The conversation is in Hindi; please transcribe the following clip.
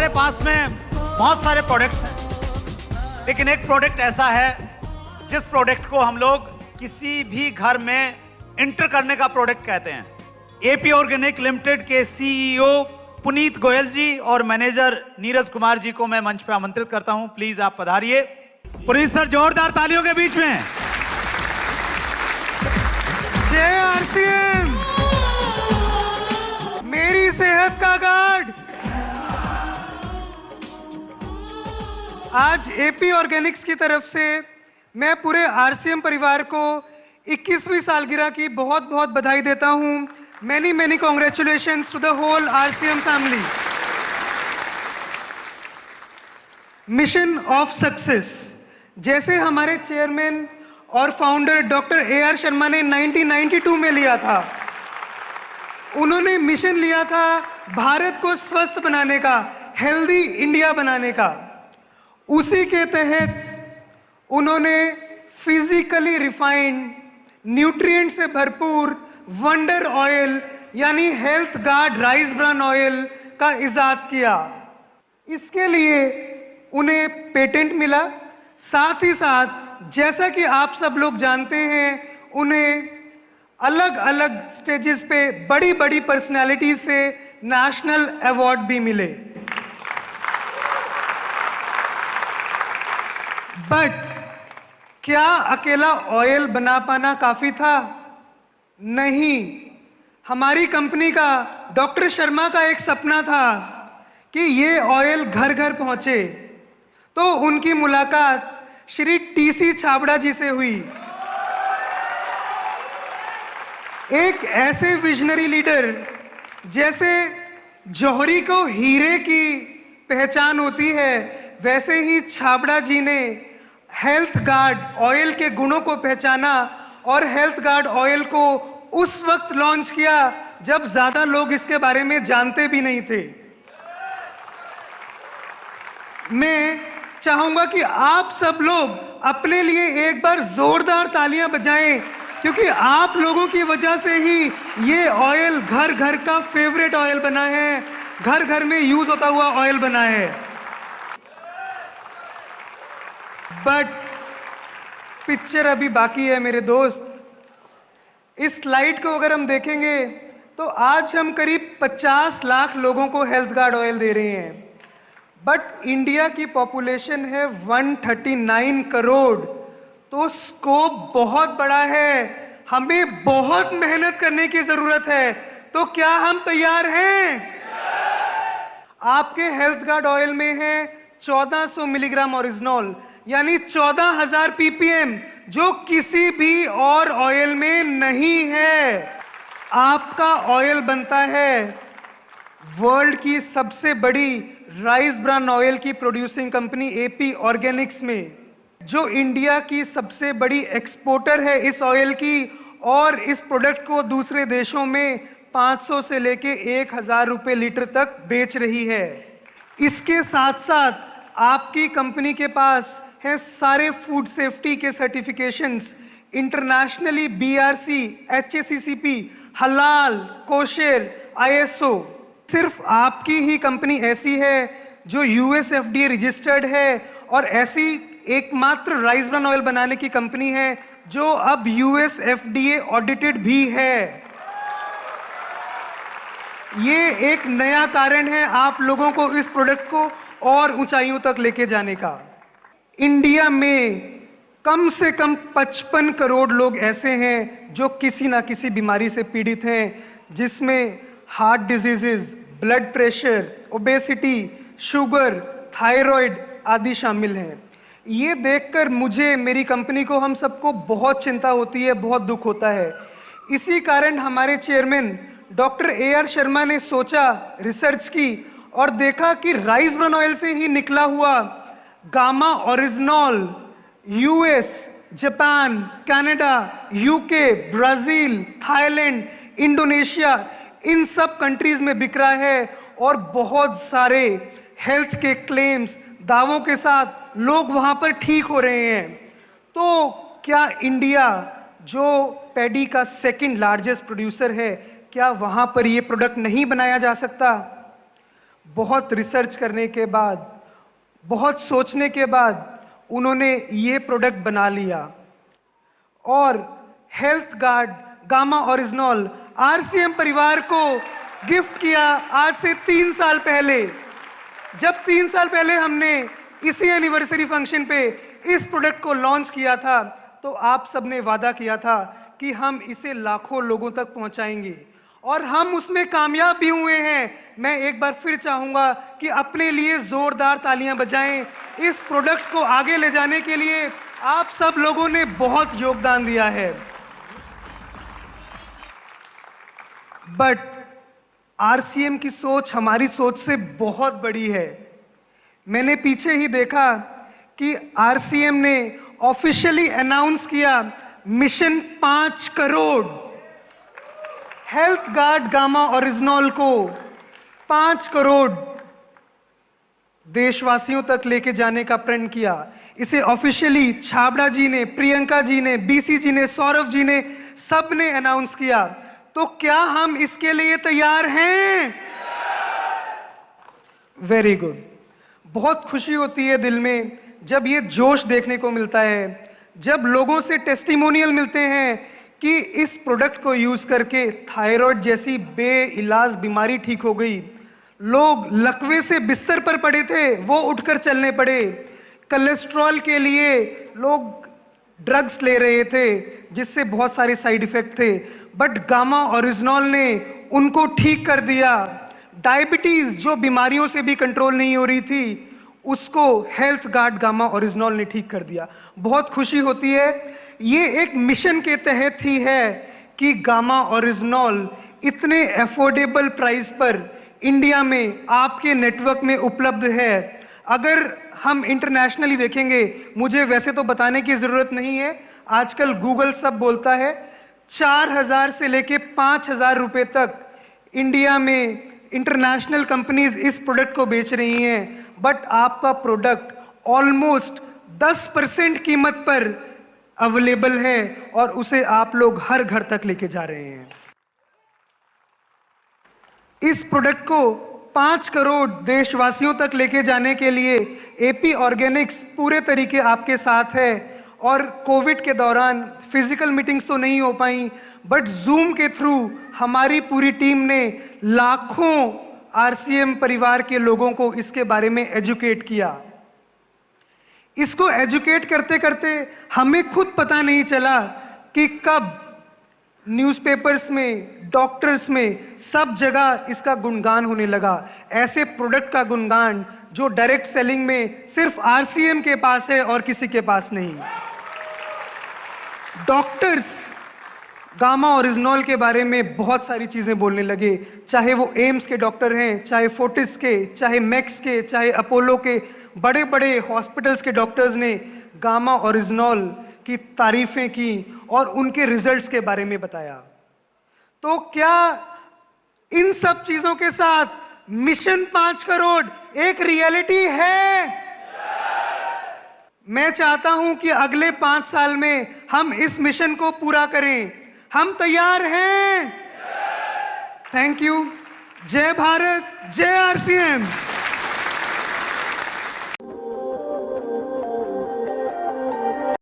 हमारे पास में बहुत सारे प्रोडक्ट्स हैं, लेकिन एक प्रोडक्ट ऐसा है जिस प्रोडक्ट को हम लोग किसी भी घर में इंटर करने का प्रोडक्ट कहते हैं। एपी ऑर्गेनिक लिमिटेड के सीईओ पुनीत गोयल जी और मैनेजर नीरज कुमार जी को मैं मंच पे आमंत्रित करता हूं। प्लीज आप पधारिए। पुनीत सर, जोरदार तालियों के बीच में। जय आरसीएम, मेरी सेहत का गार्ड। आज एपी ऑर्गेनिक्स की तरफ से मैं पूरे आरसीएम परिवार को 21वीं सालगिरह की बहुत बहुत बधाई देता हूं। Many congratulations to the whole RCM family. Mission of success, जैसे हमारे चेयरमैन और फाउंडर डॉक्टर AR शर्मा ने 1992 में लिया था, उन्होंने मिशन लिया था भारत को स्वस्थ बनाने का, हेल्दी इंडिया बनाने का। उसी के तहत उन्होंने फिजिकली रिफाइंड, न्यूट्रिएंट से भरपूर वंडर ऑयल यानी health guard rice bran oil का इजाद किया। इसके लिए उन्हें पेटेंट मिला। साथ ही साथ जैसा कि आप सब लोग जानते हैं, उन्हें अलग अलग स्टेजेस पे बड़ी बड़ी पर्सनालिटीज से नेशनल अवार्ड भी मिले। बट क्या अकेला ऑयल बना पाना काफी था? नहीं। हमारी कंपनी का, डॉक्टर शर्मा का एक सपना था कि ये ऑयल घर घर पहुंचे। तो उनकी मुलाकात श्री TC छाबड़ा जी से हुई। एक ऐसे विजनरी लीडर, जैसे जौहरी को हीरे की पहचान होती है, वैसे ही छाबड़ा जी ने हेल्थ गार्ड ऑयल के गुणों को पहचाना और हेल्थ गार्ड ऑयल को उस वक्त लॉन्च किया जब ज्यादा लोग इसके बारे में जानते भी नहीं थे। मैं चाहूंगा कि आप सब लोग अपने लिए एक बार जोरदार तालियां बजाएं, क्योंकि आप लोगों की वजह से ही ये ऑयल घर घर का फेवरेट ऑयल बना है, घर घर में यूज होता हुआ ऑयल बना है। बट पिक्चर अभी बाकी है मेरे दोस्त। इस स्लाइड को अगर हम देखेंगे तो आज हम करीब 50 लाख लोगों को हेल्थ गार्ड ऑयल दे रहे हैं। बट इंडिया की पॉपुलेशन है 139 करोड़, तो स्कोप बहुत बड़ा है। हमें बहुत मेहनत करने की जरूरत है। तो क्या हम तैयार हैं? आपके हेल्थ गार्ड ऑयल में है 1400 मिलीग्राम ओरिजिनॉल, यानी 14,000 ppm, जो किसी भी और ऑयल में नहीं है। आपका ऑयल बनता है वर्ल्ड की सबसे बड़ी राइस ब्रान ऑयल की प्रोड्यूसिंग कंपनी एपी ऑर्गेनिक्स में, जो इंडिया की सबसे बड़ी एक्सपोर्टर है इस ऑयल की, और इस प्रोडक्ट को दूसरे देशों में 500 से लेके 1,000 रुपए लीटर तक बेच रही है। इसके साथ साथ आपकी कंपनी के पास है सारे फूड सेफ्टी के सर्टिफिकेशंस, इंटरनेशनली BRC, HACCP, हलाल, कोशेर, ISO। सिर्फ आपकी ही कंपनी ऐसी है जो US FDA रजिस्टर्ड है, और ऐसी एकमात्र राइस ब्रान ऑयल बनाने की कंपनी है जो अब US FDA ऑडिटेड भी है। ये एक नया कारण है आप लोगों को इस प्रोडक्ट को और ऊंचाइयों तक लेके जाने का। इंडिया में कम से कम 55 करोड़ लोग ऐसे हैं जो किसी ना किसी बीमारी से पीड़ित हैं, जिसमें heart diseases, blood pressure, obesity, sugar, thyroid आदि शामिल हैं। ये देखकर मुझे, मेरी कंपनी को, हम सबको बहुत चिंता होती है, बहुत दुख होता है। इसी कारण हमारे चेयरमैन डॉक्टर AR शर्मा ने सोचा, रिसर्च की और देखा कि राइस ब्रान ऑयल से ही निकला हुआ gamma original US, Japan, Canada, UK, Brazil, Thailand, Indonesia, इन सब कंट्रीज में बिक रहा है, और बहुत सारे हेल्थ के क्लेम्स, दावों के साथ लोग वहां पर ठीक हो रहे हैं। तो क्या इंडिया, जो पैडी का सेकंड लार्जेस्ट प्रोड्यूसर है, क्या वहां पर ये प्रोडक्ट नहीं बनाया जा सकता? बहुत रिसर्च करने के बाद, बहुत सोचने के बाद उन्होंने ये प्रोडक्ट बना लिया और health guard gamma original RCM परिवार को गिफ्ट किया आज से 3 साल पहले। जब 3 साल पहले हमने इसी एनिवर्सरी फंक्शन पे इस प्रोडक्ट को लॉन्च किया था तो आप सबने वादा किया था कि हम इसे लाखों लोगों तक पहुंचाएंगे और हम उसमें कामयाब भी हुए हैं। मैं एक बार फिर चाहूंगा कि अपने लिए जोरदार तालियां बजाएं। इस प्रोडक्ट को आगे ले जाने के लिए आप सब लोगों ने बहुत योगदान दिया है। बट आरसीएम की सोच हमारी सोच से बहुत बड़ी है। मैंने पीछे ही देखा कि आरसीएम ने ऑफिशियली अनाउंस किया mission 5 crore health guard gamma original को 5 करोड़ देशवासियों तक लेके जाने का प्रण किया। इसे ऑफिशियली छाबड़ा जी ने, प्रियंका जी ने, बीसी जी ने, सौरभ जी ने, सब ने अनाउंस किया। तो क्या हम इसके लिए तैयार हैं? Very good. बहुत खुशी होती है दिल में जब ये जोश देखने को मिलता है, जब लोगों से टेस्टिमोनियल मिलते हैं कि इस प्रोडक्ट को यूज करके थायराइड जैसी बेइलाज बीमारी ठीक हो गई। लोग लकवे से बिस्तर पर पड़े थे, वो उठकर चलने पड़े। कोलेस्ट्रॉल के लिए लोग ड्रग्स ले रहे थे जिससे बहुत सारे साइड इफेक्ट थे, बट गामा ओरिजिनल ने उनको ठीक कर दिया। डायबिटीज जो बीमारियों से भी कंट्रोल नहीं हो रही थी उसको हेल्थ गार्ड गामा ओरिजिनल ने ठीक कर दिया। बहुत खुशी होती है। ये एक मिशन के तहत ही है कि गामा ओरिजिनल इतने अफोर्डेबल प्राइस पर इंडिया में आपके नेटवर्क में उपलब्ध है। अगर हम इंटरनेशनली देखेंगे, मुझे वैसे तो बताने की ज़रूरत नहीं है, आजकल गूगल सब बोलता है, 4000 से लेके 5000 रुपये तक इंडिया में इंटरनेशनल कंपनीज इस प्रोडक्ट को बेच रही हैं। बट आपका प्रोडक्ट ऑलमोस्ट 10% कीमत पर अवेलेबल है और उसे आप लोग हर घर तक लेके जा रहे हैं। इस प्रोडक्ट को 5 करोड़ देशवासियों तक लेके जाने के लिए एपी ऑर्गेनिक्स पूरे तरीके आपके साथ है। और कोविड के दौरान फिजिकल मीटिंग्स तो नहीं हो पाई, बट जूम के थ्रू हमारी पूरी टीम ने लाखों आरसीएम परिवार के लोगों को इसके बारे में एजुकेट किया। इसको एजुकेट करते करते हमें खुद पता नहीं चला कि कब न्यूज़पेपर्स में, डॉक्टर्स में, सब जगह इसका गुणगान होने लगा। ऐसे प्रोडक्ट का गुणगान जो डायरेक्ट सेलिंग में सिर्फ आरसीएम के पास है और किसी के पास नहीं। डॉक्टर्स गामा ओरिजिनल के बारे में बहुत सारी चीज़ें बोलने लगे, चाहे वो एम्स के डॉक्टर हैं, चाहे फोर्टिस के, चाहे मैक्स के, चाहे अपोलो के, बड़े बड़े हॉस्पिटल्स के डॉक्टर्स ने गामा ओरिजिनल की तारीफ़ें की और उनके रिजल्ट्स के बारे में बताया। तो क्या इन सब चीज़ों के साथ मिशन 5 करोड़ एक रियलिटी है? मैं चाहता हूं कि अगले 5 साल में हम इस मिशन को पूरा करें। हम तैयार हैं? Thank you. जय भारत, जय आरसीएम।